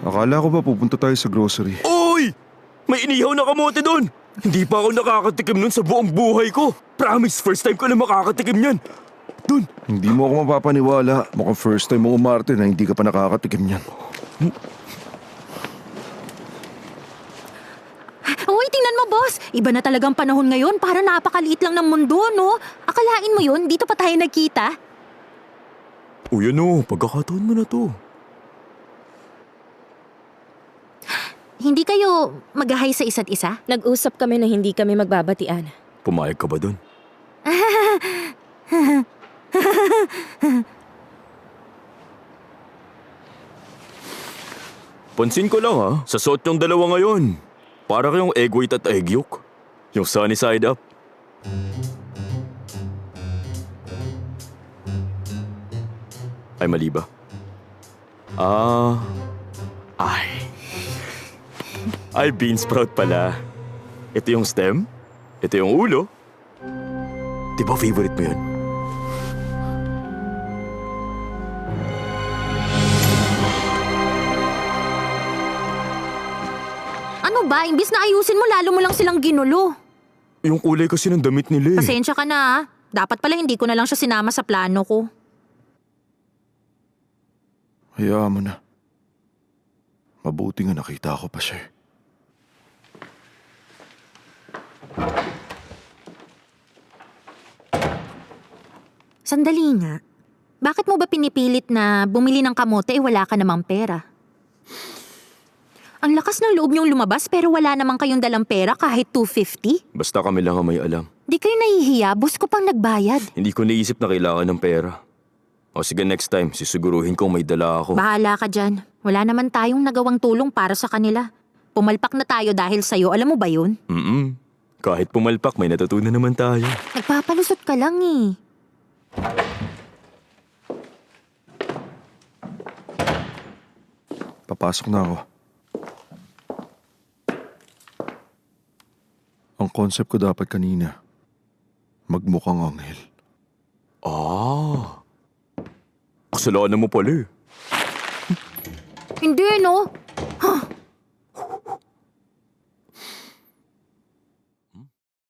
Akala ko ba pupunta tayo sa grocery? Oy! May inihaw na kamote doon! Hindi pa ako nakakatikim nun sa buong buhay ko. Promise, first time ko na makakatikim yan. Dun! Hindi mo ako mapapaniwala. Mukhang first time mo umarte na hindi ka pa nakakatikim niyan. Uy, tingnan mo, boss. Iba na talagang panahon ngayon. Para napakaliit lang ng mundo, no? Akalain mo yun, dito pa tayo nagkita. Uy, ano? Pagkakataon mo na to. Hindi kayo mag-hi sa isa't isa? Nag-usap kami na hindi kami magbabatian. Pumayag ka ba dun? Pansin ko lang ha, sa suot yung dalawa ngayon. Para kayong egg white at egg yolk. Yung sunny side up. Ay, mali ba? Ay, bean sprout pala. Ito yung stem, ito yung ulo. Di ba favorite mo yun? Ano ba? Imbis na ayusin mo, lalo mo lang silang ginulo. Yung kulay kasi ng damit nila eh. Pasensya ka na, ah. Dapat pala hindi ko na lang siya sinama sa plano ko. Hayaan mo na. Mabuti nga nakita ko pa siya. Sandali nga. Bakit mo ba pinipilit na bumili ng kamote wala ka namang pera? Ang lakas ng loob niyong lumabas pero wala namang kayong dalang pera kahit 250? Basta kami lang ang may alam. Di kayo nahihiya, boss ko pang nagbayad. Hindi ko naisip na kailangan ng pera. O sige, next time, sisiguruhin kong may dala ako. Bahala ka dyan. Wala naman tayong nagawang tulong para sa kanila. Pumalpak na tayo dahil sa'yo, alam mo ba yun? Kahit pumalpak, may natutunan naman tayo. Nagpapalusot ka lang eh. Papasok na ako. Ang concept ko dapat kanina, magmukhang anghel. Kasalanan mo pala eh. Hindi, no? Huh.